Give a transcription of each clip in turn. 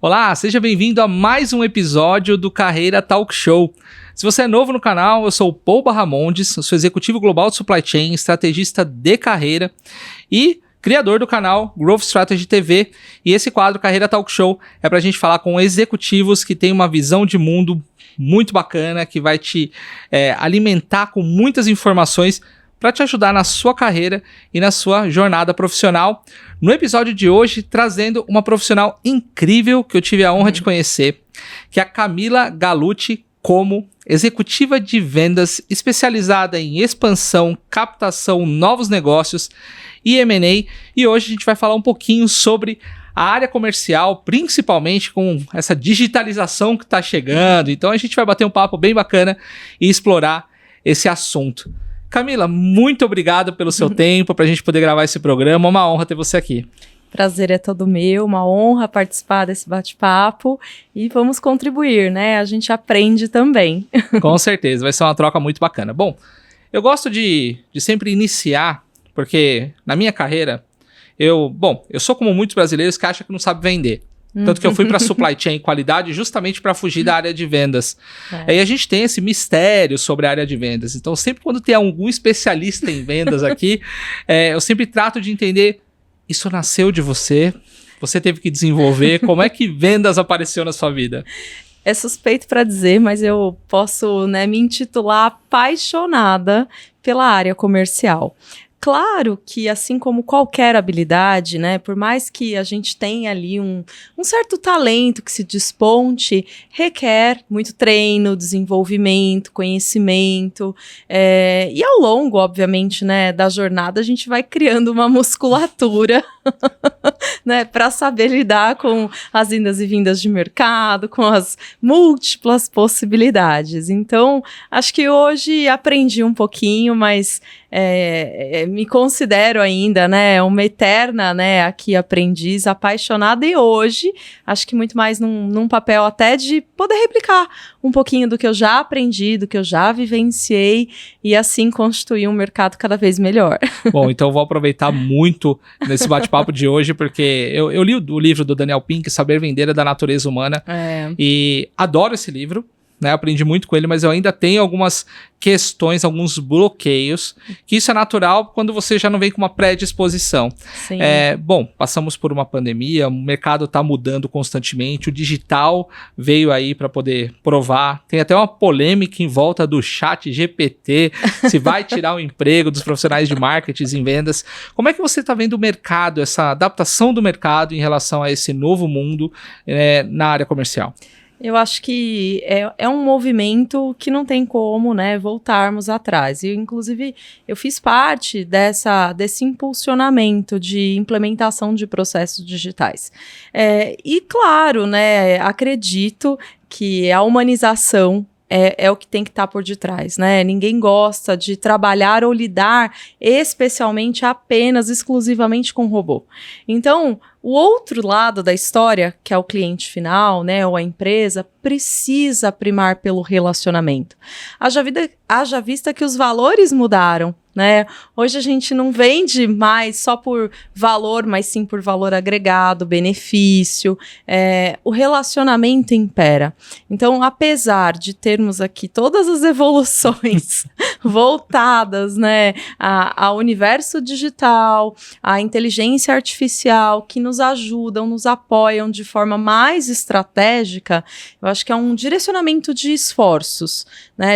Olá, seja bem-vindo a mais um episódio do Carreira Talk Show. Se você é novo no canal, eu sou o Paul Barramondes, sou executivo global de Supply Chain, estrategista de carreira e criador do canal Growth Strategy TV. E esse quadro Carreira Talk Show é para a gente falar com executivos que têm uma visão de mundo muito bacana, que vai te alimentar com muitas informações para te ajudar na sua carreira e na sua jornada profissional. No episódio de hoje, trazendo uma profissional incrível que eu tive a honra de conhecer, que é a Camila Gallucci, como executiva de vendas especializada em expansão, captação, novos negócios e M&A. E hoje a gente vai falar um pouquinho sobre a área comercial, principalmente com essa digitalização que está chegando. Então a gente vai bater um papo bem bacana e explorar esse assunto. Camila, muito obrigado pelo seu tempo, para a gente poder gravar esse programa. Uma honra ter você aqui. Prazer é todo meu, uma honra participar desse bate-papo e vamos contribuir, né? A gente aprende também. Com certeza, vai ser uma troca muito bacana. Bom, eu gosto de sempre iniciar, porque na minha carreira, eu sou como muitos brasileiros que acham que não sabe vender. Tanto que eu fui para supply chain qualidade justamente para fugir da área de vendas. Aí a gente tem esse mistério sobre a área de vendas. Então, sempre quando tem algum especialista em vendas aqui, eu sempre trato de entender, isso nasceu de você? Você teve que desenvolver? Como é que vendas apareceu na sua vida? É suspeito para dizer, mas eu posso, me intitular apaixonada pela área comercial. Claro que, assim como qualquer habilidade, por mais que a gente tenha ali um certo talento que se desponte, requer muito treino, desenvolvimento, conhecimento, e ao longo, obviamente, da jornada, a gente vai criando uma musculatura para saber lidar com as indas e vindas de mercado, com as múltiplas possibilidades. Então, acho que hoje aprendi um pouquinho, mas me considero ainda, uma eterna, aqui aprendiz, apaixonada, e hoje, acho que muito mais num papel até de poder replicar um pouquinho do que eu já aprendi, do que eu já vivenciei, e assim constituir um mercado cada vez melhor. Bom, então eu vou aproveitar muito nesse bate-papo de hoje, porque eu li o livro do Daniel Pink, Saber Vender é da Natureza Humana, e adoro esse livro. Aprendi muito com ele, mas eu ainda tenho algumas questões, alguns bloqueios, que isso é natural quando você já não vem com uma predisposição. Sim. Bom, passamos por uma pandemia, o mercado está mudando constantemente, o digital veio aí para poder provar, tem até uma polêmica em volta do ChatGPT, se vai tirar o emprego dos profissionais de marketing em vendas. Como é que você está vendo o mercado, essa adaptação do mercado em relação a esse novo mundo na área comercial? Eu acho que é um movimento que não tem como, voltarmos atrás. E, inclusive, eu fiz parte desse impulsionamento de implementação de processos digitais. E, claro, acredito que a humanização é o que tem que estar por detrás, Ninguém gosta de trabalhar ou lidar especialmente exclusivamente com robô. Então, o outro lado da história, que é o cliente final, ou a empresa, precisa primar pelo relacionamento. Haja vista que os valores mudaram, Hoje a gente não vende mais só por valor, mas sim por valor agregado, benefício. O relacionamento impera. Então, apesar de termos aqui todas as evoluções voltadas, ao universo digital, à inteligência artificial, que nos ajudam, nos apoiam de forma mais estratégica, eu acho que é um direcionamento de esforços,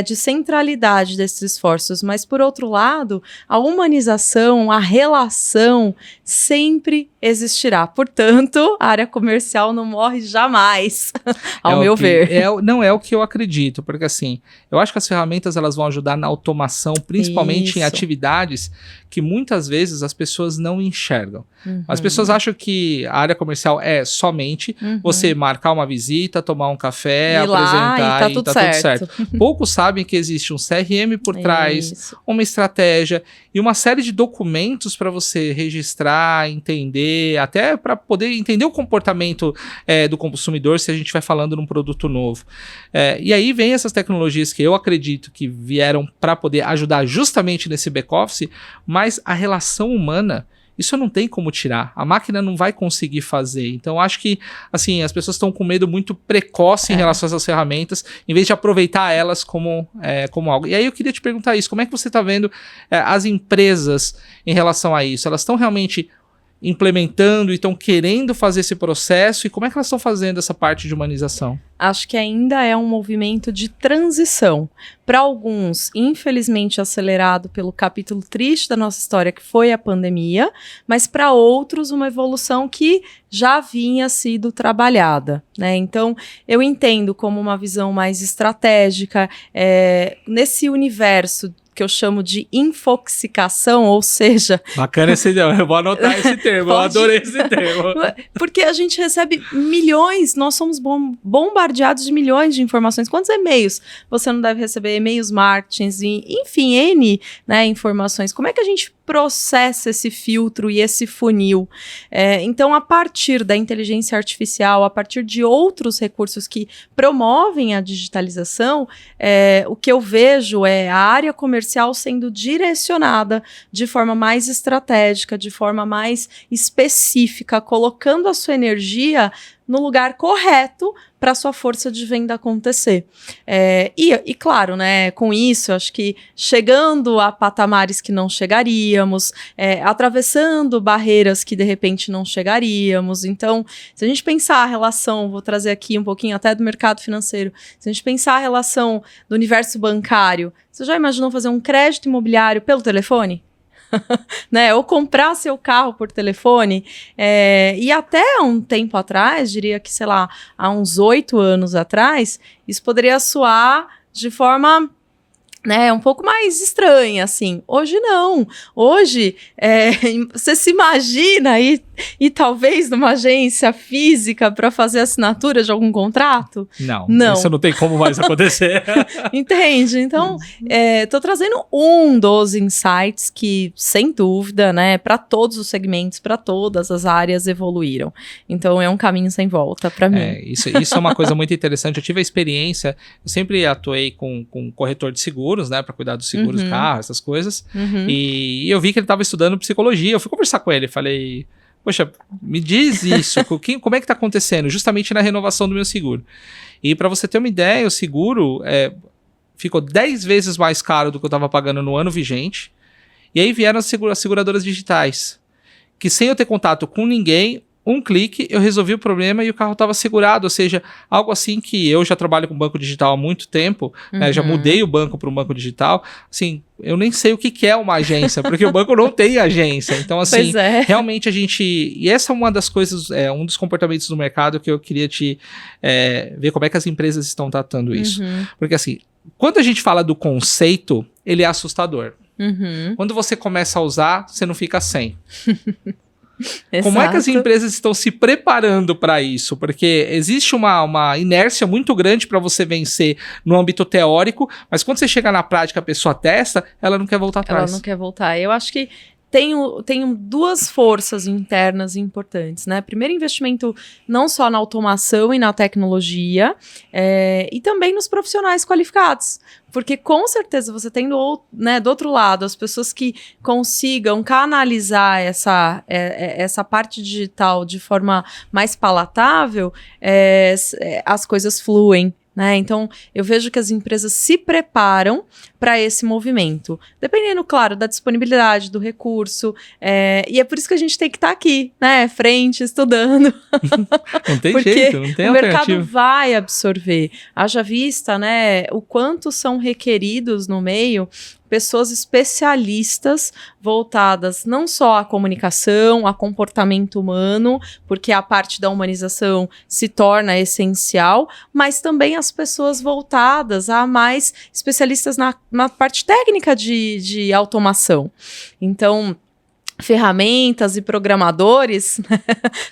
de centralidade desses esforços. Mas, por outro lado, a humanização, a relação sempre existirá. Portanto, a área comercial não morre jamais, ao meu ver. Não é o que eu acredito, porque assim, eu acho que as ferramentas elas vão ajudar na automação, principalmente em atividades que muitas vezes as pessoas não enxergam. As pessoas acham que a área comercial é somente você marcar uma visita, tomar um café, apresentar e tá tudo certo. Poucos sabem que existe um CRM por trás, uma estratégia e uma série de documentos para você registrar, entender, até para poder entender o comportamento do consumidor se a gente vai falando num produto novo. E aí vem essas tecnologias que eu acredito que vieram para poder ajudar justamente nesse back-office, mas a relação humana isso não tem como tirar. A máquina não vai conseguir fazer. Então, acho que, assim, as pessoas estão com medo muito precoce em relação a essas ferramentas, em vez de aproveitar elas como algo. E aí eu queria te perguntar isso, como é que você está vendo as empresas em relação a isso? Elas estão realmente implementando e estão querendo fazer esse processo, e como é que elas estão fazendo essa parte de humanização? Acho que ainda é um movimento de transição. Para alguns, infelizmente acelerado pelo capítulo triste da nossa história, que foi a pandemia, mas para outros uma evolução que já vinha sido trabalhada, né? Então, eu entendo como uma visão mais estratégica, nesse universo que eu chamo de infoxicação, ou seja... Bacana esse termo, eu vou anotar esse termo, eu adorei esse termo. Porque a gente recebe milhões, nós somos bombardeados de milhões de informações. Quantos e-mails você não deve receber? E-mails, marketing, enfim, N, né, informações. Como é que a gente processa esse filtro e esse funil? Então, a partir da inteligência artificial, a partir de outros recursos que promovem a digitalização, o que eu vejo é a área comercial sendo direcionada de forma mais estratégica, de forma mais específica, colocando a sua energia no lugar correto para a sua força de venda acontecer. E claro, né, com isso, acho que chegando a patamares que não chegaríamos, atravessando barreiras que de repente não chegaríamos. Então, se a gente pensar a relação, vou trazer aqui um pouquinho até do mercado financeiro, se a gente pensar a relação do universo bancário, você já imaginou fazer um crédito imobiliário pelo telefone? Né, ou comprar seu carro por telefone, e até um tempo atrás, diria que, sei lá, há uns 8 anos atrás, isso poderia soar de forma, né, um pouco mais estranha, assim. Hoje não. Hoje, você se imagina ir talvez numa agência física para fazer assinatura de algum contrato? Não. Isso não tem como mais acontecer. Entende? Então, tô trazendo um dos insights que, sem dúvida, né, para todos os segmentos, para todas as áreas evoluíram. Então, é um caminho sem volta para mim. Isso é uma coisa muito interessante. Eu tive a experiência, eu sempre atuei com corretor de seguros, né, para cuidar dos seguros do carro, essas coisas. E eu vi que ele estava estudando psicologia. Eu fui conversar com ele, falei: poxa, me diz isso, como é que está acontecendo? Justamente na renovação do meu seguro. E para você ter uma ideia, o seguro ficou 10 vezes mais caro do que eu estava pagando no ano vigente. E aí vieram as seguradoras digitais, que sem eu ter contato com ninguém, um clique, eu resolvi o problema e o carro estava segurado. Ou seja, algo assim que eu já trabalho com banco digital há muito tempo, né, já mudei o banco para um banco digital. Assim, eu nem sei o que é uma agência, porque o banco não tem agência. Então, assim, realmente a gente... E essa é uma das coisas, um dos comportamentos do mercado que eu queria ver como é que as empresas estão tratando isso. Porque, assim, quando a gente fala do conceito, ele é assustador. Quando você começa a usar, você não fica sem. Como é que as empresas estão se preparando para isso? Porque existe uma inércia muito grande para você vencer no âmbito teórico, mas quando você chega na prática, a pessoa testa, ela não quer voltar atrás. Ela não quer voltar. Eu acho que tenho duas forças internas importantes, né? Primeiro, investimento não só na automação e na tecnologia, e também nos profissionais qualificados. Porque, com certeza, você tendo, né, do outro lado, as pessoas que consigam canalizar essa parte digital de forma mais palatável, as coisas fluem. Né? Então, eu vejo que as empresas se preparam para esse movimento, dependendo, claro, da disponibilidade do recurso, e é por isso que a gente tem que estar aqui, né, frente, estudando. Não tem jeito, não tem alternativa. O mercado vai absorver. Haja vista, né, o quanto são requeridos no meio pessoas especialistas voltadas não só à comunicação, a comportamento humano, porque a parte da humanização se torna essencial, mas também as pessoas voltadas a mais especialistas na parte técnica de automação. Então, ferramentas e programadores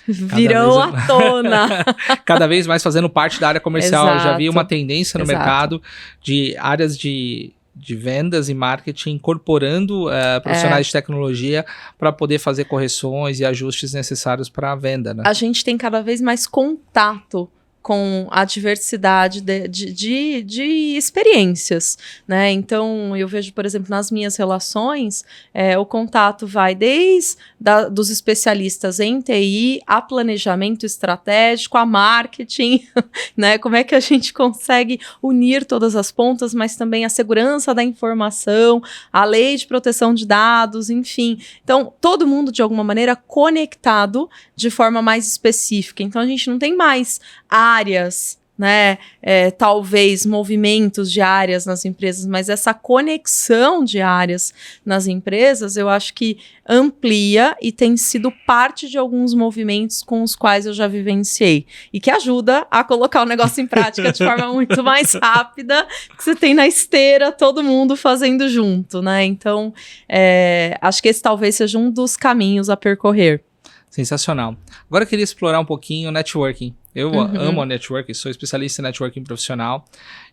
virão à tona. Cada vez mais fazendo parte da área comercial. Exato. Eu já vi uma tendência no mercado de áreas de vendas e marketing incorporando profissionais de tecnologia para poder fazer correções e ajustes necessários para a venda, né? A gente tem cada vez mais contato com a diversidade de experiências, né? Então, eu vejo, por exemplo, nas minhas relações, o contato vai desde dos especialistas em TI, a planejamento estratégico, a marketing, né? Como é que a gente consegue unir todas as pontas, mas também a segurança da informação, a lei de proteção de dados, enfim. Então, todo mundo, de alguma maneira, conectado de forma mais específica. Então, a gente não tem mais áreas, né? Talvez movimentos de áreas nas empresas, mas essa conexão de áreas nas empresas, eu acho que amplia e tem sido parte de alguns movimentos com os quais eu já vivenciei e que ajuda a colocar o negócio em prática de forma muito mais rápida, que você tem na esteira todo mundo fazendo junto, né? Então, acho que esse talvez seja um dos caminhos a percorrer. Sensacional. Agora eu queria explorar um pouquinho o networking. Eu amo a networking, sou especialista em networking profissional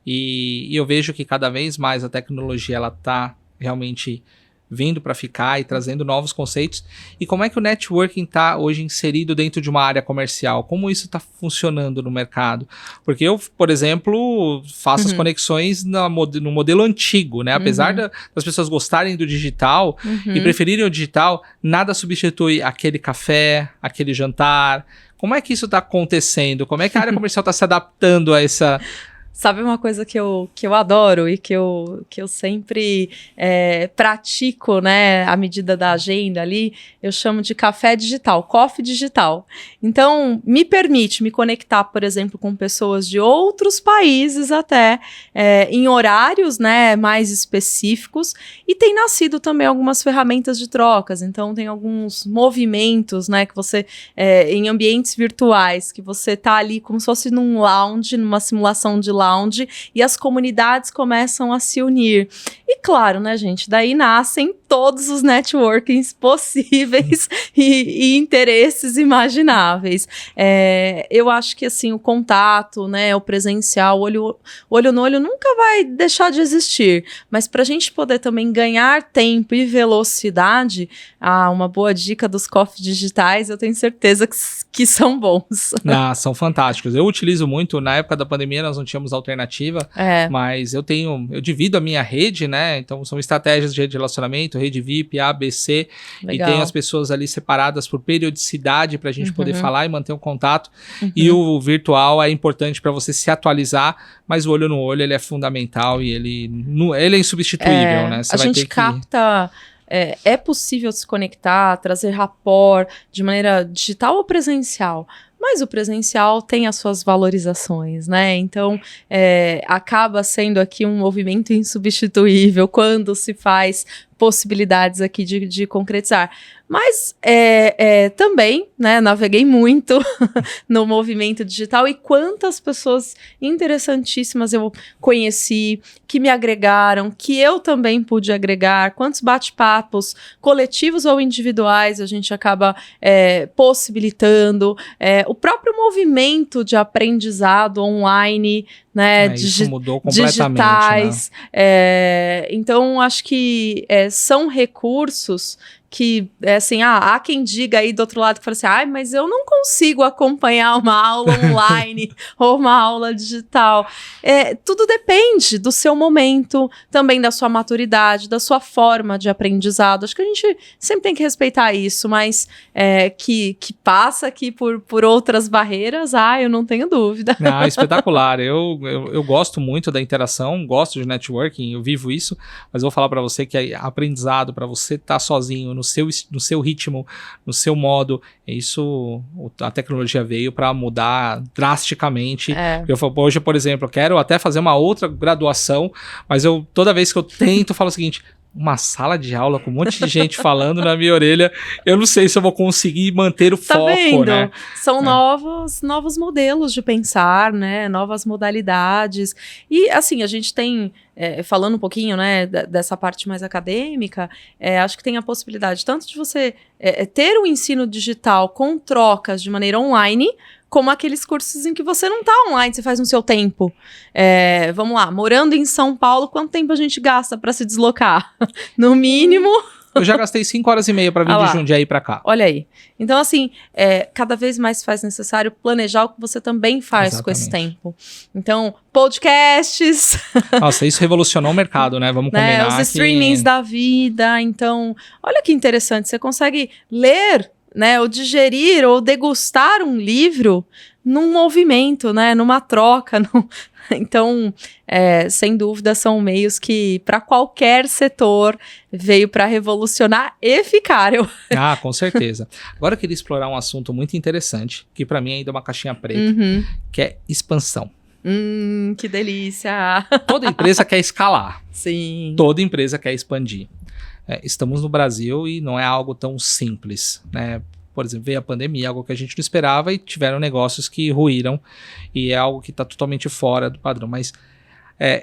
e eu vejo que cada vez mais a tecnologia ela está realmente vindo para ficar e trazendo novos conceitos. E como é que o networking está hoje inserido dentro de uma área comercial? Como isso está funcionando no mercado? Porque eu, por exemplo, faço as conexões no modelo antigo, né? Apesar das pessoas gostarem do digital e preferirem o digital, nada substitui aquele café, aquele jantar. Como é que isso está acontecendo? Como é que a área comercial está se adaptando a essa... Sabe uma coisa que eu adoro e que eu sempre pratico, né, à medida da agenda ali, eu chamo de café digital, coffee digital. Então, me permite me conectar, por exemplo, com pessoas de outros países até, em horários, né, mais específicos, e tem nascido também algumas ferramentas de trocas. Então, tem alguns movimentos, né, que você, em ambientes virtuais, que você tá ali como se fosse num lounge, numa simulação de lounge, e as comunidades começam a se unir. E claro, né, gente, daí nascem todos os networkings possíveis e interesses imagináveis. Eu acho que, assim, o contato, né, o presencial, olho no olho nunca vai deixar de existir, mas para a gente poder também ganhar tempo e velocidade, uma boa dica dos coffees digitais, eu tenho certeza que são bons. São fantásticos. Eu utilizo muito, na época da pandemia nós não tínhamos alternativa, mas eu divido a minha rede, né? Então são estratégias de rede de relacionamento, rede VIP, A, B, C, Legal. E tenho as pessoas ali separadas por periodicidade para a gente poder falar e manter um contato. E o virtual é importante para você se atualizar, mas o olho no olho ele é fundamental e ele é insubstituível, né? Você a gente capta... É possível se conectar, trazer rapport de maneira digital ou presencial, mas o presencial tem as suas valorizações, né? Então, acaba sendo aqui um movimento insubstituível quando se faz possibilidades aqui de concretizar. Mas também, né, naveguei muito no movimento digital e quantas pessoas interessantíssimas eu conheci, que me agregaram, que eu também pude agregar, quantos bate-papos coletivos ou individuais a gente acaba possibilitando, o próprio movimento de aprendizado online, né, isso mudou completamente, digitais, né? Então acho que são recursos que, assim, há quem diga aí do outro lado que fala assim, mas eu não consigo acompanhar uma aula online ou uma aula digital. Tudo depende do seu momento, também da sua maturidade, da sua forma de aprendizado. Acho que a gente sempre tem que respeitar isso, mas que passa aqui por outras barreiras, eu não tenho dúvida. Espetacular. Eu gosto muito da interação, gosto de networking, eu vivo isso, mas vou falar para você que aprendizado, para você estar sozinho, no seu ritmo, no seu modo, a tecnologia veio para mudar drasticamente. Hoje, por exemplo, eu quero até fazer uma outra graduação, mas toda vez que eu tento, eu falo o seguinte: uma sala de aula com um monte de gente falando na minha orelha, eu não sei se eu vou conseguir manter o foco, vendo? Né? São novos modelos de pensar, né? Novas modalidades. E, assim, a gente tem, falando um pouquinho, né, dessa parte mais acadêmica, acho que tem a possibilidade tanto de você ter o ensino digital com trocas de maneira online, como aqueles cursos em que você não está online, você faz no seu tempo. Vamos lá, morando em São Paulo, quanto tempo a gente gasta para se deslocar? No mínimo... Eu já gastei 5 horas e meia para vir Ah lá. de Jundiaí para cá. Olha aí. Então, assim, cada vez mais faz necessário planejar o que você também faz com esse tempo. Então, podcasts, Nossa, isso revolucionou o mercado, né? Vamos né, combinar os streamings da vida. Então, olha que interessante. Você consegue ler, né, ou digerir, ou degustar um livro num movimento, né, numa troca. Então, sem dúvida, são meios que, para qualquer setor, veio para revolucionar e ficaram. Ah, com certeza. Agora eu queria explorar um assunto muito interessante, que para mim ainda é uma caixinha preta, que é expansão. Que delícia! Toda empresa quer escalar. Sim. Toda empresa quer expandir. Estamos no Brasil e não é algo tão simples, né? Por exemplo, veio a pandemia, algo que a gente não esperava e tiveram negócios que ruíram e é algo que está totalmente fora do padrão. Mas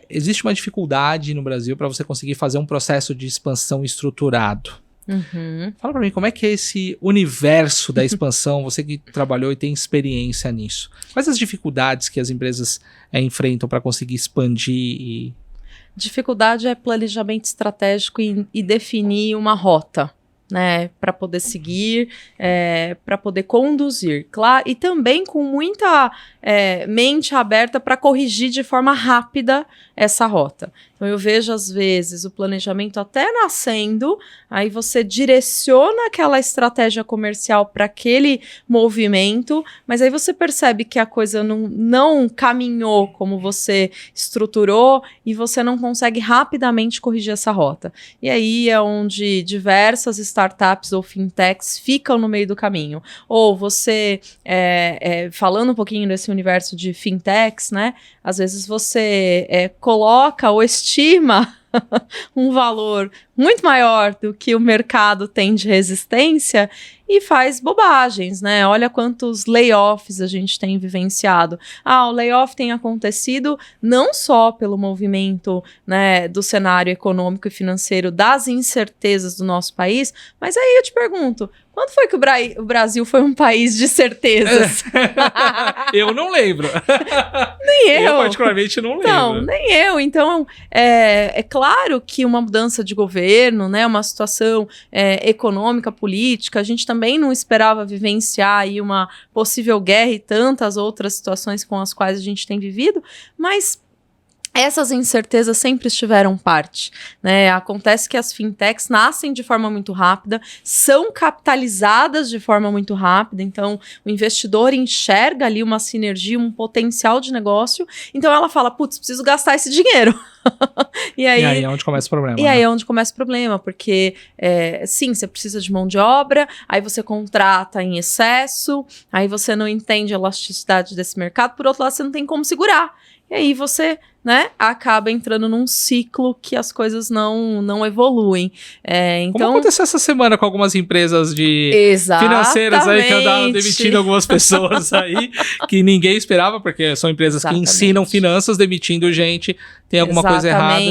existe uma dificuldade no Brasil para você conseguir fazer um processo de expansão estruturado. Fala para mim, como é que é esse universo da expansão, você que trabalhou e tem experiência nisso? Quais as dificuldades que as empresas enfrentam para conseguir expandir? Dificuldade é planejamento estratégico e definir uma rota, né, para poder seguir, para poder conduzir, claro, e também com muita mente aberta para corrigir de forma rápida essa rota. Então eu vejo às vezes o planejamento até nascendo, aí você direciona aquela estratégia comercial para aquele movimento, mas aí você percebe que a coisa não caminhou como você estruturou e você não consegue rapidamente corrigir essa rota. E aí é onde diversas startups ou fintechs ficam no meio do caminho. Ou você, falando um pouquinho desse universo de fintechs, né? Às vezes você coloca ou estima um valor muito maior do que o mercado tem de resistência e faz bobagens, né? Olha quantos layoffs a gente tem vivenciado. O layoff tem acontecido não só pelo movimento, né, do cenário econômico e financeiro, das incertezas do nosso país, mas aí eu te pergunto, quando foi que o Brasil foi um país de certezas? Eu não lembro. Nem eu. Eu particularmente não lembro. Não, nem eu. Então, é claro que uma mudança de governo, né, uma situação econômica, política, a gente também não esperava vivenciar aí uma possível guerra e tantas outras situações com as quais a gente tem vivido, mas essas incertezas sempre estiveram parte, né? Acontece que as fintechs nascem de forma muito rápida, são capitalizadas de forma muito rápida, então o investidor enxerga ali uma sinergia, um potencial de negócio, então ela fala, putz, preciso gastar esse dinheiro. E aí é onde começa o problema. E aí é onde começa o problema, porque sim, você precisa de mão de obra, aí você contrata em excesso, aí você não entende a elasticidade desse mercado, por outro lado você não tem como segurar. E aí você, né, acaba entrando num ciclo que as coisas não evoluem. Então, como aconteceu essa semana com algumas empresas financeiras aí que andaram demitindo algumas pessoas aí, que ninguém esperava, porque são empresas que ensinam finanças demitindo gente, tem alguma coisa errada.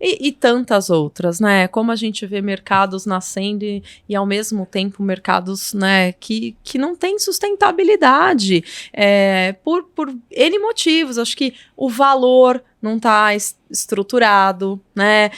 E tantas outras, né? Como a gente vê mercados nascendo e ao mesmo tempo mercados, né, que não têm sustentabilidade, por N motivos. Acho que o valor não está estruturado, né?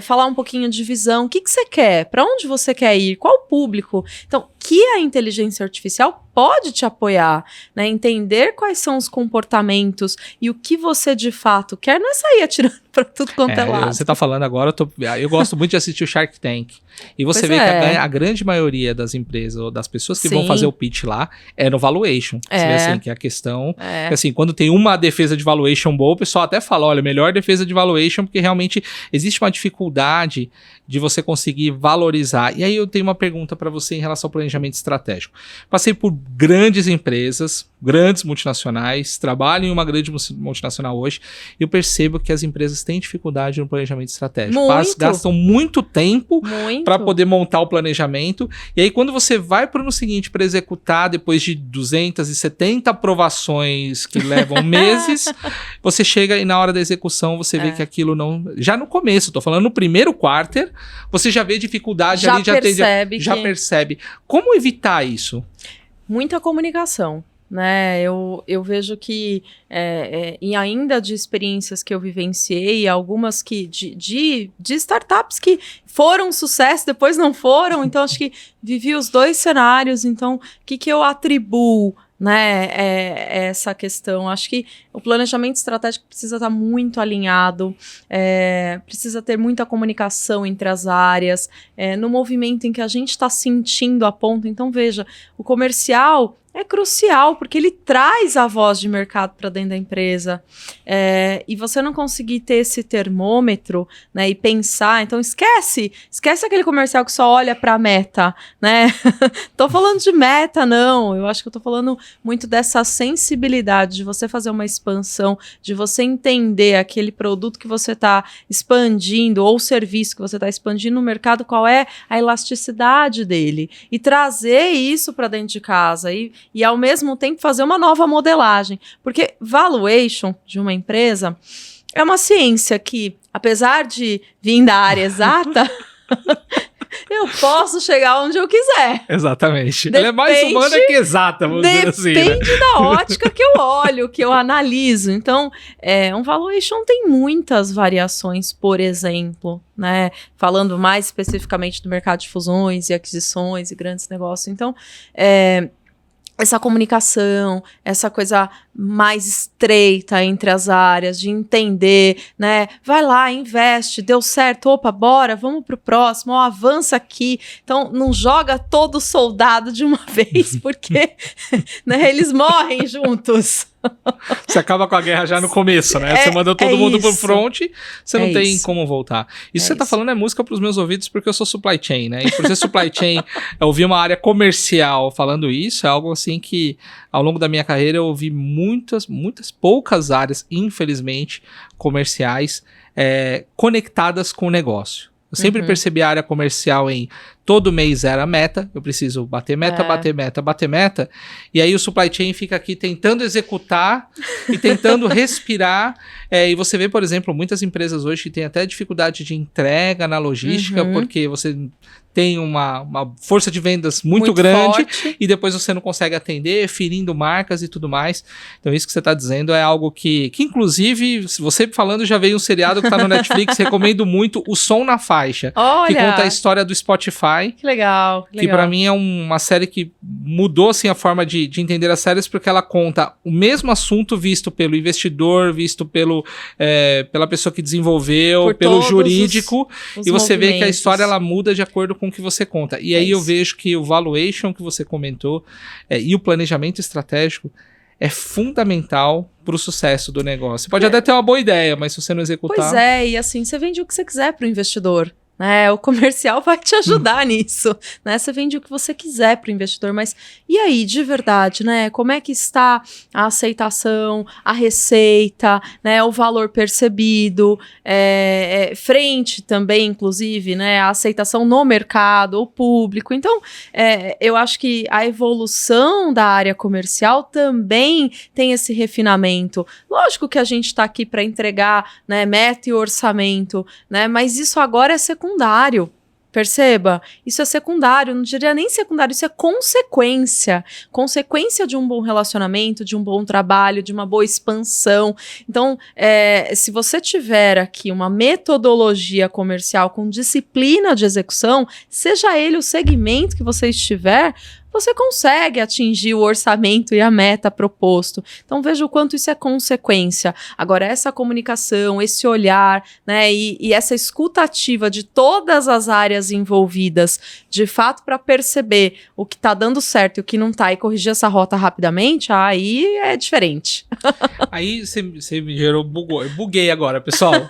Falar um pouquinho de visão. O que você quer? Para onde você quer ir? Qual o público? Então, que a inteligência artificial pode te apoiar, né? Entender quais são os comportamentos e o que você de fato quer, não é sair atirando para tudo quanto é lado. Você tá falando agora, eu gosto muito de assistir o Shark Tank. E você vê que a grande maioria das empresas ou das pessoas que vão fazer o pitch lá é no valuation. Você vê assim, que é a questão. Que, assim, quando tem uma defesa de valuation boa, o pessoal até fala, olha, melhor defesa de valuation, porque realmente existe uma dificuldade de você conseguir valorizar. E aí eu tenho uma pergunta para você em relação ao planejamento estratégico. Passei por grandes empresas, grandes multinacionais, trabalho em uma grande multinacional hoje, e eu percebo que as empresas têm dificuldade no planejamento estratégico. Gastam muito tempo para poder montar o planejamento, e aí quando você vai para o ano seguinte para executar, depois de 270 aprovações que levam meses, você chega e na hora da execução você vê que aquilo não... Já no começo, tô falando no primeiro quarter, você já vê dificuldade ali, já percebe. Como evitar isso? Muita comunicação. né? Eu vejo que, e ainda de experiências que eu vivenciei, algumas que de startups que foram um sucesso, depois não foram, então acho que vivi os dois cenários, então o que eu atribuo, né, essa questão? Acho que o planejamento estratégico precisa estar muito alinhado, precisa ter muita comunicação entre as áreas, no movimento em que a gente está sentindo a ponta. Então, veja, o comercial é crucial, porque ele traz a voz de mercado para dentro da empresa. E você não conseguir ter esse termômetro, né, e pensar, então esquece aquele comercial que só olha para a meta, né? Tô falando de meta, não. Eu acho que eu tô falando muito dessa sensibilidade de você fazer uma expansão, de você entender aquele produto que você está expandindo ou serviço que você está expandindo no mercado, qual é a elasticidade dele, e trazer isso para dentro de casa e ao mesmo tempo fazer uma nova modelagem, porque valuation de uma empresa é uma ciência que, apesar de vir da área exata, eu posso chegar onde eu quiser. Exatamente. Ela é mais humana que exata, vamos dizer assim. Depende da ótica que eu olho, que eu analiso. Então, um valuation tem muitas variações, por exemplo, né? Falando mais especificamente do mercado de fusões e aquisições e grandes negócios. Então, essa comunicação, essa coisa mais estreita entre as áreas, de entender, né? Vai lá, investe, deu certo, opa, bora, vamos pro próximo, ó, avança aqui. Então, não joga todo soldado de uma vez, porque né, eles morrem juntos. Você acaba com a guerra já no começo, né? Você manda todo mundo pro front, você não tem como voltar. Isso que você tá falando é música pros meus ouvidos, porque eu sou supply chain, né? E por ser supply chain, eu ouvi uma área comercial falando isso, é algo assim que ao longo da minha carreira eu ouvi muitas poucas áreas, infelizmente, comerciais, conectadas com o negócio. Eu sempre percebi a área comercial em todo mês era meta, eu preciso bater meta, bater meta, e aí o supply chain fica aqui tentando executar e tentando respirar, e você vê, por exemplo, muitas empresas hoje que têm até dificuldade de entrega na logística, porque você tem uma força de vendas muito grande forte, e depois você não consegue atender, ferindo marcas e tudo mais. Então isso que você está dizendo é algo que inclusive, se você falando, já veio um seriado que está no Netflix, recomendo muito, O Som na Faixa, que conta a história do Spotify. Que legal. Que pra mim é uma série que mudou assim, a forma de entender as séries, porque ela conta o mesmo assunto visto pelo investidor, visto pela pessoa que desenvolveu, pelo jurídico, os e você vê que a história ela muda de acordo com o que você conta. E aí eu vejo que o valuation que você comentou e o planejamento estratégico é fundamental para o sucesso do negócio. Você pode até ter uma boa ideia, mas se você não executar... Pois e assim, você vende o que você quiser para o investidor. O comercial vai te ajudar nisso, né? Você vende o que você quiser para o investidor, mas e aí, de verdade, né? Como é que está a aceitação, a receita, né? O valor percebido, frente também, inclusive, né? A aceitação no mercado, o público. Então, eu acho que a evolução da área comercial também tem esse refinamento. Lógico que a gente está aqui para entregar, né, meta e orçamento, né? Mas isso agora é secundário. Perceba, isso é secundário, não diria nem secundário, isso é consequência de um bom relacionamento, de um bom trabalho, de uma boa expansão. Então, se você tiver aqui uma metodologia comercial com disciplina de execução, seja ele o segmento que você estiver, você consegue atingir o orçamento e a meta proposto. Então, veja o quanto isso é consequência. Agora, essa comunicação, esse olhar, né, e essa escutativa de todas as áreas envolvidas, de fato, para perceber o que está dando certo e o que não está, e corrigir essa rota rapidamente, aí é diferente. Aí você me gerou, buguei agora, pessoal,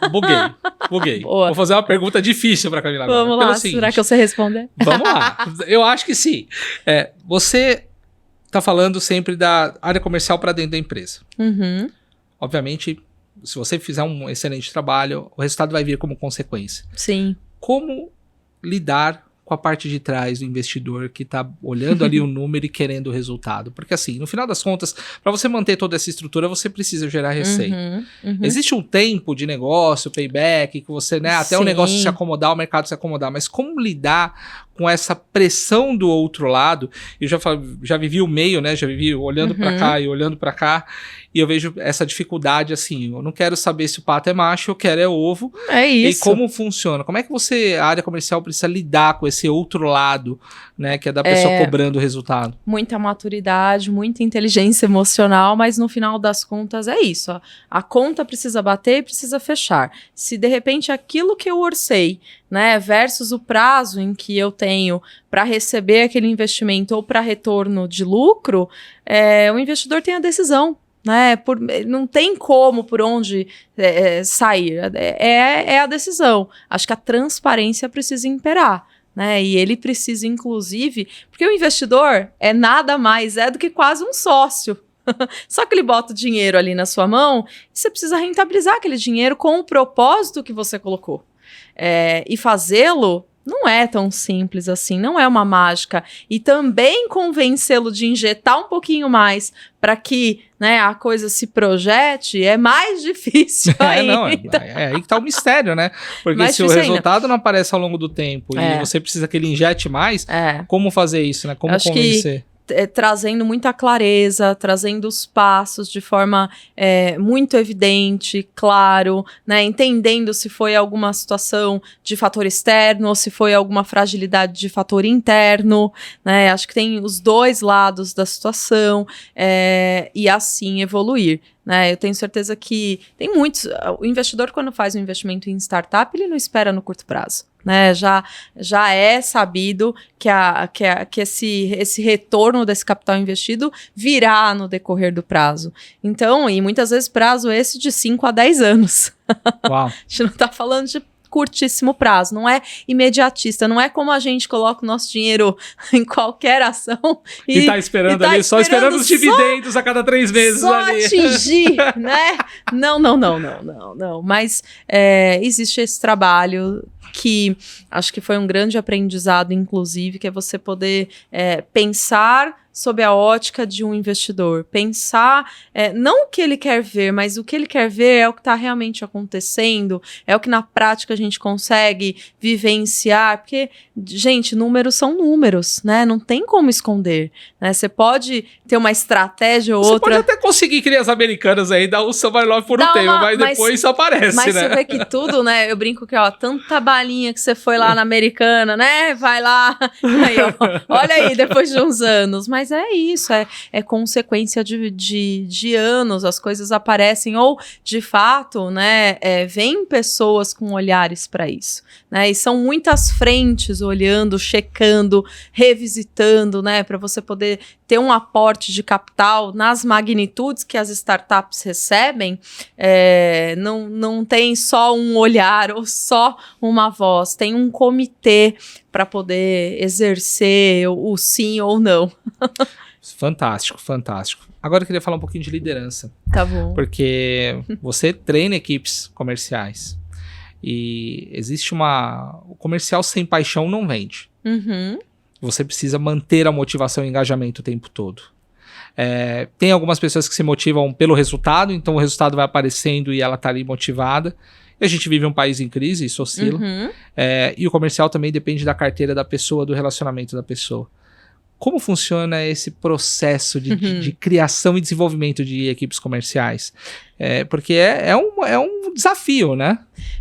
buguei. Boa. Vou fazer uma pergunta difícil para Camila agora. Vamos lá, será que eu sei responder? Vamos lá, eu acho que sim. Você está falando sempre da área comercial para dentro da empresa. Obviamente, se você fizer um excelente trabalho, o resultado vai vir como consequência. Sim. Como lidar com a parte de trás do investidor que está olhando ali o número e querendo o resultado? Porque assim, no final das contas, para você manter toda essa estrutura, você precisa gerar receita. Existe um tempo de negócio, payback, que você, né, até o negócio se acomodar, o mercado se acomodar, mas como lidar com essa pressão do outro lado. Eu já vivi o meio, né? Já vivi olhando para cá e olhando para cá. E eu vejo essa dificuldade assim, eu não quero saber se o pato é macho, eu quero é ovo. É isso. E como funciona? Como é que a área comercial precisa lidar com esse outro lado, né? Que é da pessoa cobrando o resultado? Muita maturidade, muita inteligência emocional, mas no final das contas é isso. Ó. A conta precisa bater e precisa fechar. Se de repente aquilo que eu orcei, né, versus o prazo em que eu tenho para receber aquele investimento ou para retorno de lucro, o investidor tem a decisão. Né, não tem como por onde sair, é a decisão. Acho que a transparência precisa imperar, né, e ele precisa inclusive, porque o investidor é nada mais do que quase um sócio, só que ele bota o dinheiro ali na sua mão e você precisa rentabilizar aquele dinheiro com o propósito que você colocou, e fazê-lo não é tão simples assim, não é uma mágica. E também convencê-lo de injetar um pouquinho mais para que, né, a coisa se projete é mais difícil ainda. É aí que tá o mistério, né? Porque mais se o resultado não aparece ao longo do tempo e você precisa que ele injete mais, como fazer isso, né? Como convencer? Trazendo muita clareza, trazendo os passos de forma muito evidente, claro, né, entendendo se foi alguma situação de fator externo ou se foi alguma fragilidade de fator interno, né, acho que tem os dois lados da situação, e assim evoluir. Né, eu tenho certeza que tem muitos. O investidor, quando faz um investimento em startup, ele não espera no curto prazo. Né, já é sabido que esse retorno desse capital investido virá no decorrer do prazo. Então, e muitas vezes prazo esse de 5 a 10 anos. Uau. A gente não está falando de curtíssimo prazo, não é imediatista, não é como a gente coloca o nosso dinheiro em qualquer ação e tá esperando ali, só esperando os dividendos a cada 3 meses só ali. atingir, né? Não. Mas existe esse trabalho que acho que foi um grande aprendizado, inclusive, que é você poder pensar sob a ótica de um investidor. Pensar, não o que ele quer ver, mas o que ele quer ver é o que está realmente acontecendo, é o que na prática a gente consegue vivenciar, porque, gente, números são números, né? Não tem como esconder, né? Você pode ter uma estratégia ou outra... Você pode até conseguir criar as americanas aí, dar o Summer Love por um tempo, mas depois isso aparece, mas né? Mas você vê que tudo, né? Eu brinco que, ó, tanta balinha que você foi lá na americana, né? Vai lá, aí, ó, olha aí, depois de uns anos, mas é isso, é consequência de anos, as coisas aparecem, ou de fato, né, vêm pessoas com olhares para isso, né, e são muitas frentes olhando, checando, revisitando, né, para você poder ter um aporte de capital nas magnitudes que as startups recebem, não tem só um olhar ou só uma voz, tem um comitê para poder exercer o sim ou não. Fantástico, fantástico. Agora eu queria falar um pouquinho de liderança. Tá bom. Porque você treina equipes comerciais e existe o comercial sem paixão não vende. Uhum. Você precisa manter a motivação e engajamento o tempo todo. Tem algumas pessoas que se motivam pelo resultado, então o resultado vai aparecendo e ela tá ali motivada. E a gente vive um país em crise, isso oscila. Uhum. E o comercial também depende da carteira da pessoa, do relacionamento da pessoa. Como funciona esse processo de criação e desenvolvimento de equipes comerciais? Porque é um desafio, né?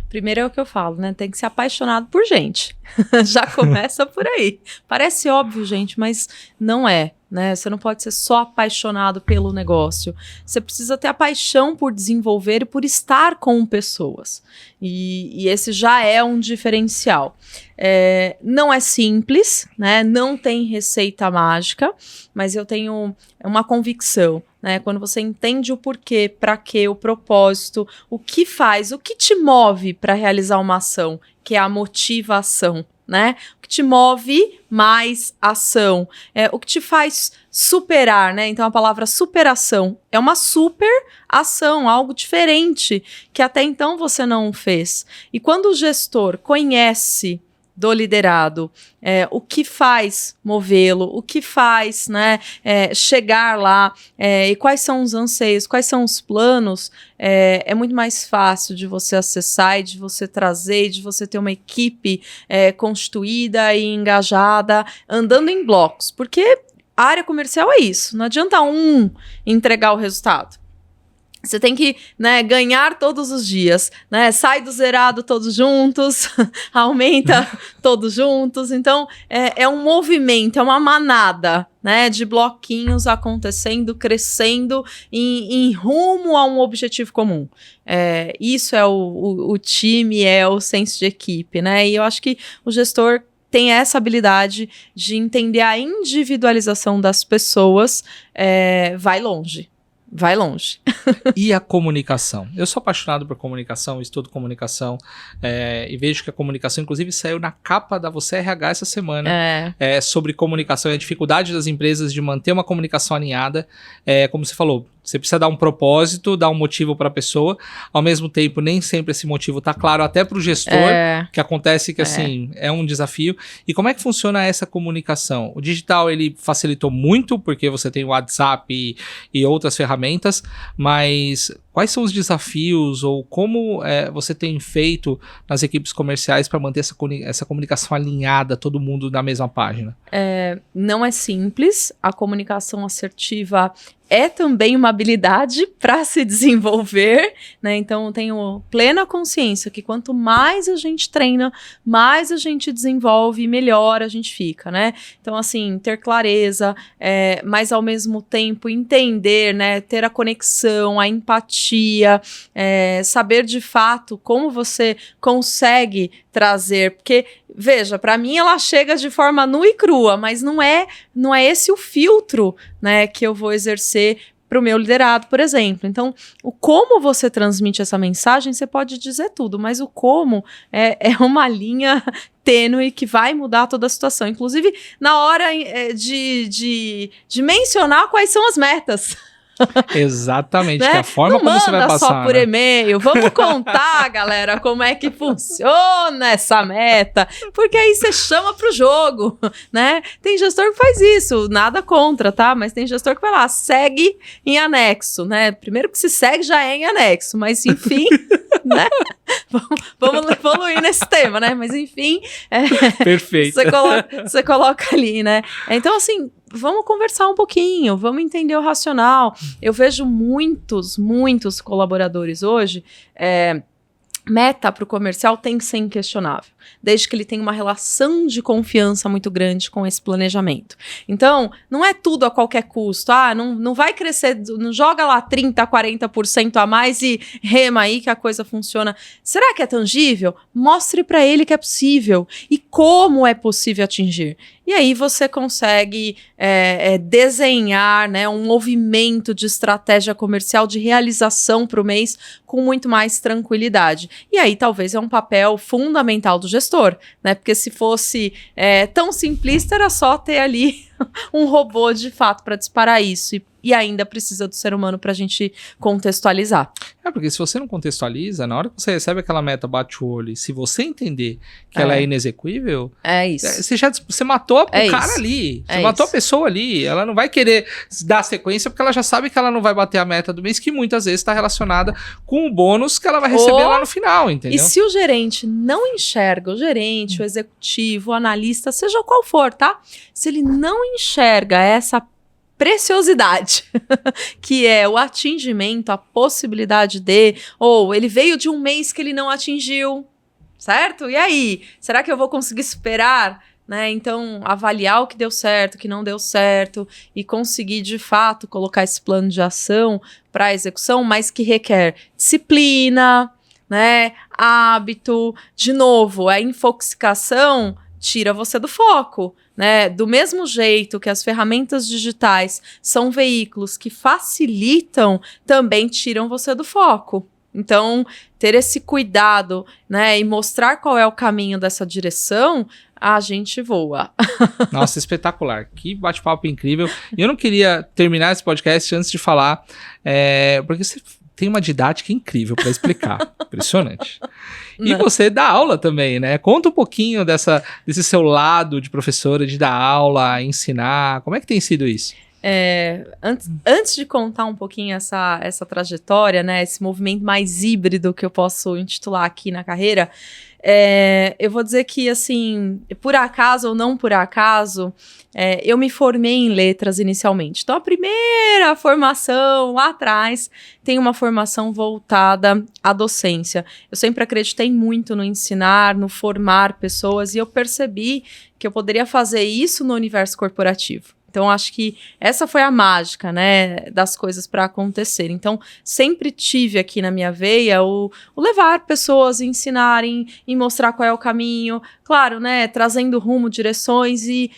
Primeiro é o que eu falo, né? Tem que ser apaixonado por gente. Já começa por aí. Parece óbvio, gente, mas não é. Né? Você não pode ser só apaixonado pelo negócio. Você precisa ter a paixão por desenvolver e por estar com pessoas. E esse já é um diferencial. Não é simples, né? Não tem receita mágica, mas eu tenho uma convicção. Né? Quando você entende o porquê, para quê, o propósito, o que faz, o que te move para realizar uma ação, que é a motivação. Né? O que te move mais ação, o que te faz superar, né? Então a palavra superação é uma super ação, algo diferente que até então você não fez. E quando o gestor conhece do liderado, o que faz movê-lo, o que faz, né, chegar lá, e quais são os anseios, quais são os planos, é muito mais fácil de você acessar e de você trazer, de você ter uma equipe constituída e engajada, andando em blocos, porque a área comercial é isso, não adianta um entregar o resultado. Você tem que, né, ganhar todos os dias, né? Sai do zerado todos juntos, aumenta todos juntos. Então, é um movimento, é uma manada, né, de bloquinhos acontecendo, crescendo em rumo a um objetivo comum. Isso é o time, é o senso de equipe, né? E eu acho que o gestor tem essa habilidade de entender a individualização das pessoas, vai longe. Vai longe. E a comunicação? Eu sou apaixonado por comunicação, estudo comunicação, e vejo que a comunicação, inclusive, saiu na capa da Você RH essa semana, sobre comunicação e a dificuldade das empresas de manter uma comunicação alinhada. Como você falou, você precisa dar um propósito, dar um motivo para a pessoa. Ao mesmo tempo, nem sempre esse motivo está claro até para o gestor, que acontece que, assim, é um desafio. E como é que funciona essa comunicação? O digital, ele facilitou muito, porque você tem o WhatsApp e outras ferramentas, mas quais são os desafios ou como você tem feito nas equipes comerciais para manter essa comunicação alinhada, todo mundo na mesma página? Não é simples. A comunicação assertiva é também uma habilidade para se desenvolver, né? Então, eu tenho plena consciência que quanto mais a gente treina, mais a gente desenvolve, melhor a gente fica, né? Então, assim, ter clareza, mas ao mesmo tempo entender, né? Ter a conexão, a empatia, saber de fato como você consegue trazer, porque, veja, para mim ela chega de forma nua e crua, mas não é esse o filtro, né, que eu vou exercer para o meu liderado, por exemplo. Então, o como você transmite essa mensagem, você pode dizer tudo, mas o como é uma linha tênue que vai mudar toda a situação, inclusive na hora de mencionar quais são as metas. Exatamente, né? que é a forma como você vai passar. Não manda só por e-mail, vamos contar, galera, como é que funciona essa meta, porque aí você chama pro jogo, né? Tem gestor que faz isso, nada contra, tá? Mas tem gestor que vai lá, segue em anexo, né? Primeiro que se segue já é em anexo, mas enfim, né? Vamos evoluir nesse tema, né? Mas enfim, perfeito. Você coloca ali, né? Então, assim, vamos conversar um pouquinho, vamos entender o racional. Eu vejo muitos colaboradores hoje, meta para o comercial tem que ser inquestionável, desde que ele tenha uma relação de confiança muito grande com esse planejamento. Então, não é tudo a qualquer custo. Não vai crescer, não joga lá 30%, 40% a mais e rema aí que a coisa funciona. Será que é tangível? Mostre para ele que é possível e como é possível atingir. E aí você consegue desenhar, né, um movimento de estratégia comercial de realização para o mês com muito mais tranquilidade. E aí talvez é um papel fundamental do gestor, né? Porque se fosse tão simplista, era só ter ali um robô de fato para disparar isso. E ainda precisa do ser humano para a gente contextualizar. Porque se você não contextualiza, na hora que você recebe aquela meta, bate o olho, e se você entender que ela é inexequível, isso. Você matou o cara ali, você matou a pessoa ali, ela não vai querer dar sequência porque ela já sabe que ela não vai bater a meta do mês, que muitas vezes está relacionada com o bônus que ela vai receber lá no final, entendeu? E se o gerente não enxerga, o gerente, o executivo, o analista, seja qual for, tá? Se ele não enxerga essa preciosidade, que é o atingimento, a possibilidade ou ele veio de um mês que ele não atingiu, certo? E aí, será que eu vou conseguir superar? Né? Então, avaliar o que deu certo, o que não deu certo e conseguir, de fato, colocar esse plano de ação para a execução, mas que requer disciplina, né? Hábito. De novo, a infoxicação tira você do foco, né? Do mesmo jeito que as ferramentas digitais são veículos que facilitam, também tiram você do foco. Então, ter esse cuidado, né, e mostrar qual é o caminho dessa direção, a gente voa. Nossa, espetacular. Que bate-papo incrível. E eu não queria terminar esse podcast antes de falar, porque você tem uma didática incrível para explicar. Impressionante. E você dá aula também, né? Conta um pouquinho desse seu lado de professora, de dar aula, ensinar. Como é que tem sido isso? Antes de contar um pouquinho essa trajetória, né, esse movimento mais híbrido que eu posso intitular aqui na carreira, eu vou dizer que, assim, por acaso ou não por acaso, eu me formei em letras inicialmente. Então, a primeira formação lá atrás tem uma formação voltada à docência. Eu sempre acreditei muito no ensinar, no formar pessoas, e eu percebi que eu poderia fazer isso no universo corporativo. Então, acho que essa foi a mágica, né, das coisas para acontecer. Então, sempre tive aqui na minha veia o levar pessoas, ensinarem e mostrar qual é o caminho. Claro, né, trazendo rumo, direções e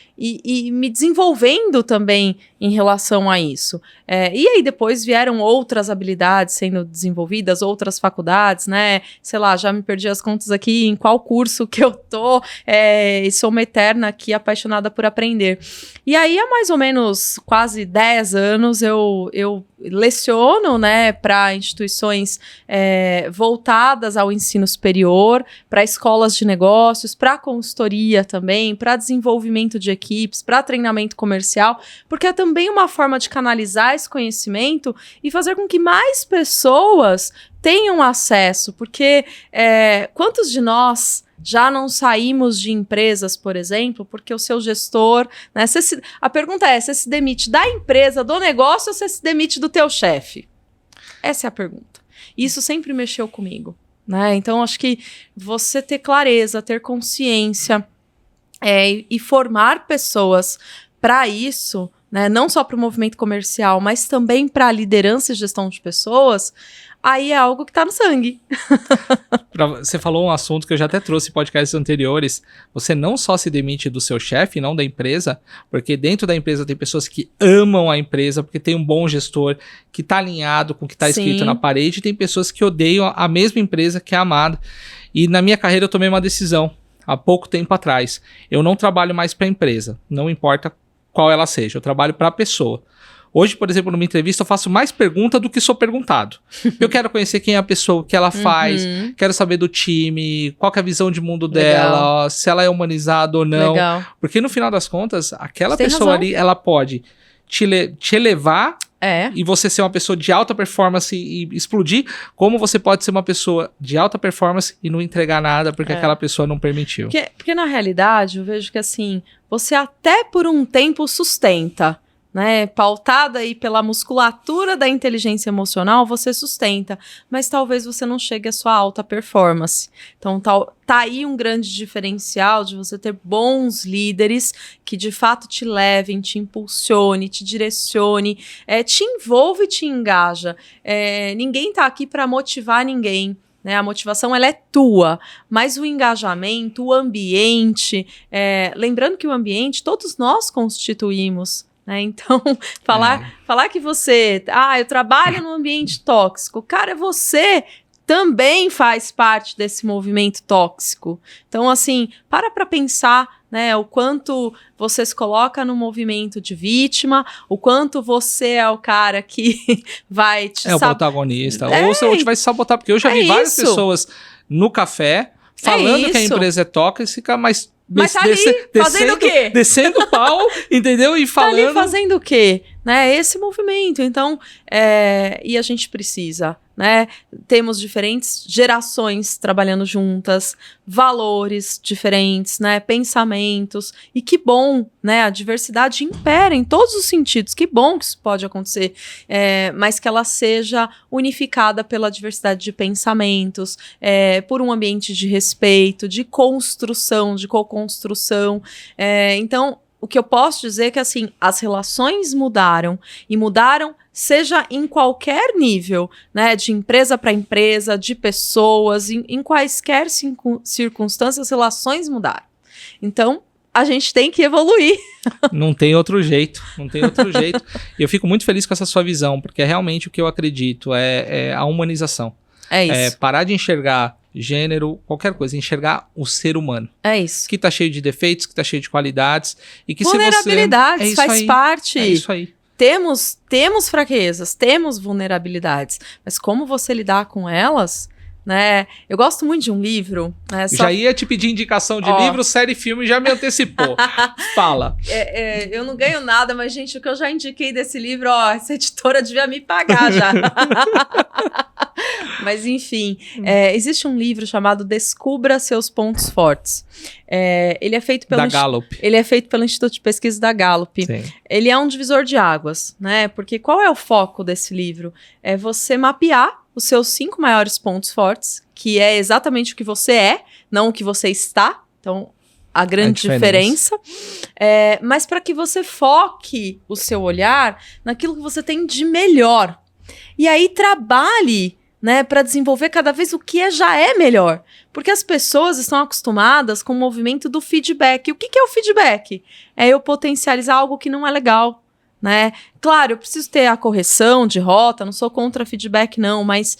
me desenvolvendo também em relação a isso. E aí depois vieram outras habilidades sendo desenvolvidas, outras faculdades, né? Sei lá, já me perdi as contas aqui em qual curso que eu tô, e sou uma eterna aqui apaixonada por aprender. E aí há mais ou menos quase 10 anos eu leciono, né, para instituições voltadas ao ensino superior, para escolas de negócios, para consultoria também, para desenvolvimento de equipes, para treinamento comercial, porque é também uma forma de canalizar esse conhecimento e fazer com que mais pessoas tenham acesso, porque quantos de nós já não saímos de empresas, por exemplo, porque o seu gestor, né, a pergunta é, você se demite da empresa, do negócio, ou você se demite do teu chefe? Essa é a pergunta. Isso sempre mexeu comigo, né? Então, acho que você ter clareza, ter consciência e formar pessoas para isso, né, não só para o movimento comercial, mas também para a liderança e gestão de pessoas, aí é algo que tá no sangue. Você falou um assunto que eu já até trouxe em podcasts anteriores. Você não só se demite do seu chefe, não da empresa, porque dentro da empresa tem pessoas que amam a empresa, porque tem um bom gestor que tá alinhado com o que tá escrito na parede, e tem pessoas que odeiam a mesma empresa que é amada. E na minha carreira eu tomei uma decisão, há pouco tempo atrás. Eu não trabalho mais para a empresa, não importa qual ela seja, eu trabalho para a pessoa. Hoje, por exemplo, numa entrevista eu faço mais pergunta do que sou perguntado. Eu quero conhecer quem é a pessoa, o que ela faz, quero saber do time, qual que é a visão de mundo dela, se ela é humanizada ou não. Legal. Porque no final das contas, aquela pessoa ali, ela pode te elevar e você ser uma pessoa de alta performance e explodir, como você pode ser uma pessoa de alta performance e não entregar nada porque aquela pessoa não permitiu. Porque na realidade, eu vejo que assim, você até por um tempo sustenta, né, pautada aí pela musculatura da inteligência emocional, você sustenta, mas talvez você não chegue à sua alta performance. Então, tá aí um grande diferencial de você ter bons líderes que de fato te levem, te impulsione, te direcione, te envolve e te engaja. Ninguém tá aqui para motivar ninguém. A motivação, ela é tua, mas o engajamento, o ambiente, lembrando que o ambiente todos nós constituímos. Então, falar que você... eu trabalho num ambiente tóxico. Cara, você também faz parte desse movimento tóxico. Então, assim, para pensar, né, o quanto você se coloca no movimento de vítima, o quanto você é o cara que vai te o protagonista. Ou você vai se sabotar, porque eu já vi várias pessoas no café falando que a empresa é tóxica, mas tá ali fazendo o quê? Descendo o pau, entendeu? E falando... Tá ali fazendo o quê? Esse movimento. Então, e a gente precisa, né? Temos diferentes gerações trabalhando juntas, valores diferentes, né? Pensamentos. E que bom, né? A diversidade impera em todos os sentidos. Que bom que isso pode acontecer. Mas que ela seja unificada pela diversidade de pensamentos, por um ambiente de respeito, de construção, de co-construção. Então, o que eu posso dizer é que, assim, as relações mudaram, e mudaram seja em qualquer nível, né, de empresa para empresa, de pessoas, em quaisquer circunstâncias, as relações mudaram. Então, a gente tem que evoluir. Não tem outro jeito, E eu fico muito feliz com essa sua visão, porque realmente o que eu acredito é a humanização. É isso. Parar de enxergar gênero, qualquer coisa, enxergar o ser humano. É isso. Que tá cheio de defeitos, que tá cheio de qualidades. E que vulnerabilidades, faz parte. É isso aí. Temos fraquezas, temos vulnerabilidades, mas como você lidar com elas, né? Eu gosto muito de um livro. Né, Já ia te pedir indicação de livro, série, filme, já me antecipou. Fala. Eu não ganho nada, mas, gente, o que eu já indiquei desse livro, essa editora devia me pagar já. Mas, enfim, existe um livro chamado Descubra Seus Pontos Fortes. Ele é feito pelo Gallup. Ele é feito pelo Instituto de Pesquisa da Gallup. Sim. Ele é um divisor de águas, né? Porque qual é o foco desse livro? É você mapear os seus 5 maiores pontos fortes, que é exatamente o que você é, não o que você está. Então, a grande diferença. Mas para que você foque o seu olhar naquilo que você tem de melhor. E aí trabalhe, né, para desenvolver cada vez o que já é melhor. Porque as pessoas estão acostumadas com o movimento do feedback. E o que é o feedback? É eu potencializar algo que não é legal. Né? Claro, eu preciso ter a correção de rota, não sou contra feedback não, mas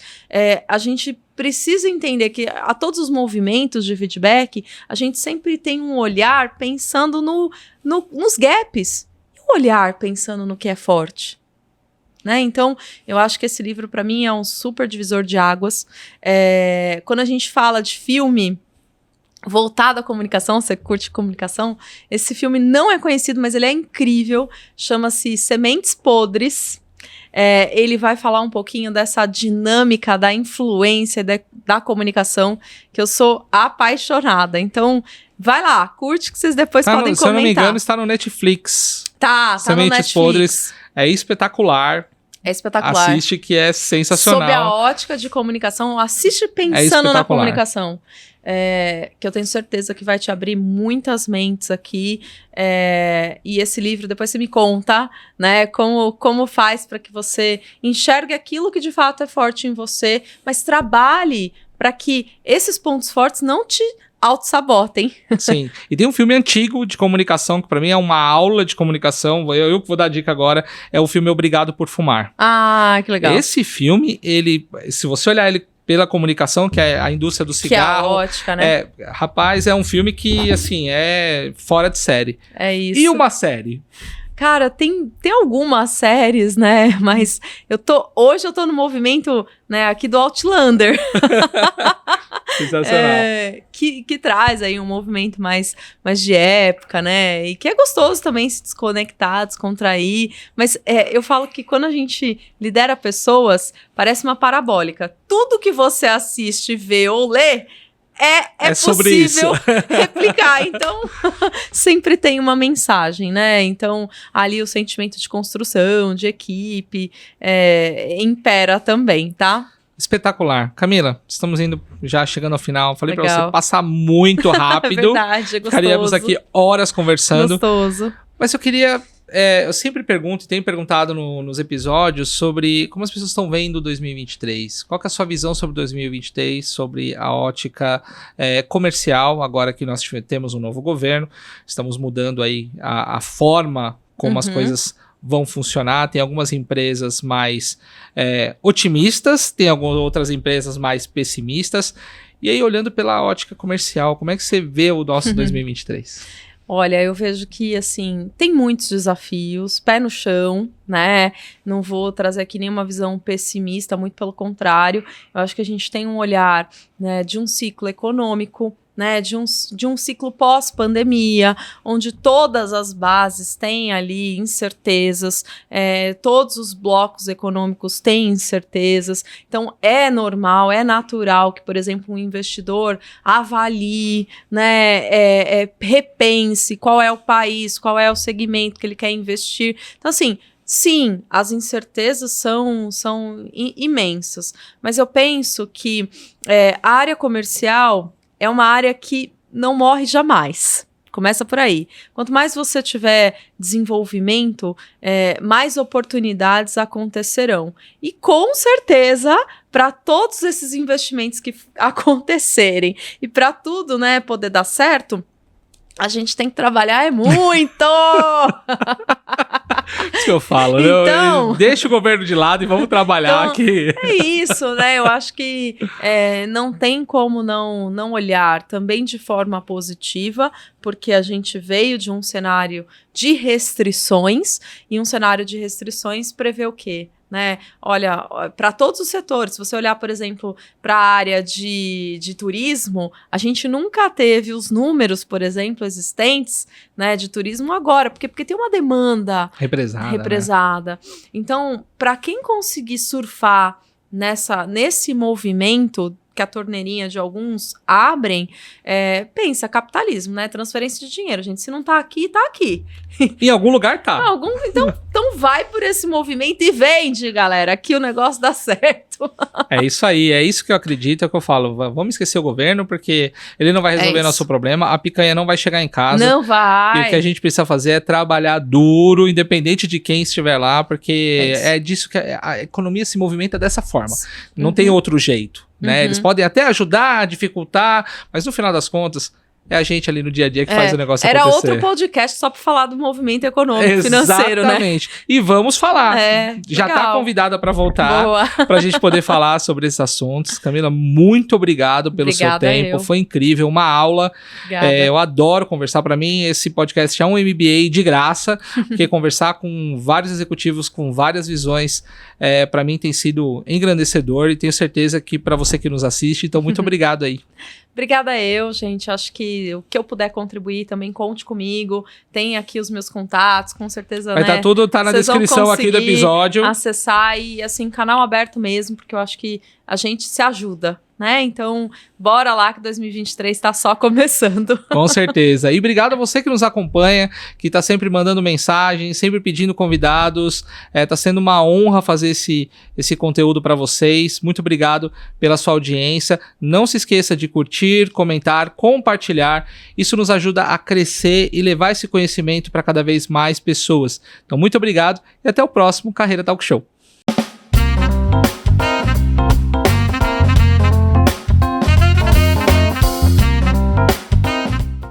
a gente precisa entender que a todos os movimentos de feedback, a gente sempre tem um olhar pensando nos gaps, e um olhar pensando no que é forte. Né? Então, eu acho que esse livro para mim é um super divisor de águas. Quando a gente fala de filme voltado à comunicação, você curte comunicação, esse filme não é conhecido, mas ele é incrível, chama-se Sementes Podres. Ele vai falar um pouquinho dessa dinâmica da influência da comunicação, que eu sou apaixonada. Então, vai lá, curte que vocês depois podem comentar. Se eu não me engano, está no Netflix. Tá Sementes no Netflix. Podres, é espetacular. É espetacular. Assiste, que é sensacional. Sob a ótica de comunicação, assiste pensando na comunicação. Que eu tenho certeza que vai te abrir muitas mentes aqui. E esse livro, depois você me conta, né, como faz para que você enxergue aquilo que de fato é forte em você, mas trabalhe para que esses pontos fortes não te auto-sabotem. Sim. E tem um filme antigo de comunicação, que pra mim é uma aula de comunicação, eu que vou dar a dica agora, é o filme Obrigado por Fumar. Ah, que legal. Esse filme, se você olhar ele pela comunicação, que é a indústria do cigarro. Que é a ótica, né? Rapaz, é um filme que, assim, é fora de série. É isso. E uma série? Cara, tem algumas séries, né? Mas hoje eu tô no movimento, né, aqui do Outlander. Sensacional. Que traz aí um movimento mais de época, né? E que é gostoso também se desconectar, descontrair. Mas eu falo que quando a gente lidera pessoas, parece uma parabólica. Tudo que você assiste, vê ou lê, é possível replicar. Então, sempre tem uma mensagem, né? Então, ali o sentimento de construção, de equipe, impera também, tá? Espetacular. Camila, estamos já chegando ao final. Falei Legal. pra você passar muito rápido. É verdade, é gostoso. Ficaríamos aqui horas conversando. Gostoso. Mas eu queria... eu sempre pergunto e tenho perguntado nos episódios sobre como as pessoas estão vendo 2023. Qual que é a sua visão sobre 2023, sobre a ótica comercial, agora que nós temos um novo governo. Estamos mudando aí a forma como as coisas vão funcionar. Tem algumas empresas mais otimistas, tem algumas outras empresas mais pessimistas. E aí, olhando pela ótica comercial, como é que você vê o nosso 2023? Olha, eu vejo que, assim, tem muitos desafios, pé no chão, né? Não vou trazer aqui nenhuma visão pessimista, muito pelo contrário. Eu acho que a gente tem um olhar, né, de um ciclo econômico, né, de um ciclo pós-pandemia, onde todas as bases têm ali incertezas, todos os blocos econômicos têm incertezas. Então, é normal, é natural que, por exemplo, um investidor avalie, né, repense qual é o país, qual é o segmento que ele quer investir. Então, assim, sim, as incertezas são imensas, mas eu penso que a área comercial é uma área que não morre jamais. Começa por aí. Quanto mais você tiver desenvolvimento, mais oportunidades acontecerão. E com certeza, para todos esses investimentos que acontecerem e para tudo, né, poder dar certo, a gente tem que trabalhar muito! Isso que eu falo, então, deixa o governo de lado e vamos trabalhar aqui. É isso, né? Eu acho que não tem como não olhar também de forma positiva, porque a gente veio de um cenário de restrições, e um cenário de restrições prevê o quê? né? Olha, para todos os setores, se você olhar, por exemplo, para a área de turismo, a gente nunca teve os números, por exemplo, existentes, né, de turismo agora, porque tem uma demanda represada. Né? Então, para quem conseguir surfar nesse movimento que a torneirinha de alguns abrem, pensa, capitalismo, né? Transferência de dinheiro, gente. Se não tá aqui, tá aqui. Em algum lugar tá. Então vai por esse movimento e vende, galera, que o negócio dá certo. É isso aí, é isso que eu acredito, é o que eu falo. Vamos esquecer o governo, porque ele não vai resolver nosso problema, a picanha não vai chegar em casa. Não vai. E o que a gente precisa fazer é trabalhar duro, independente de quem estiver lá, porque é disso que a economia se movimenta dessa forma. Não tem outro jeito. Né? Eles podem até ajudar, dificultar, mas no final das contas, é a gente ali no dia a dia que faz o negócio acontecer. Era outro podcast só para falar do movimento econômico, financeiro, né? Exatamente. E vamos falar. Já está convidada para voltar, para a gente poder falar sobre esses assuntos. Camila, muito obrigado pelo seu tempo. Foi incrível, uma aula. Eu adoro conversar. Para mim, esse podcast é um MBA de graça, porque conversar com vários executivos, com várias visões, para mim tem sido engrandecedor e tenho certeza que para você que nos assiste. Então, muito obrigado aí. Obrigada gente, acho que o que eu puder contribuir também, conte comigo, tem aqui os meus contatos, com certeza, vai tá tudo, tá na descrição aqui do episódio. Acessar e assim, canal aberto mesmo, porque eu acho que a gente se ajuda, né? Então, bora lá que 2023 tá só começando. Com certeza. E obrigado a você que nos acompanha, que tá sempre mandando mensagens, sempre pedindo convidados. Tá sendo uma honra fazer esse conteúdo para vocês. Muito obrigado pela sua audiência. Não se esqueça de curtir, comentar, compartilhar. Isso nos ajuda a crescer e levar esse conhecimento para cada vez mais pessoas. Então, muito obrigado e até o próximo Carreira Talk Show.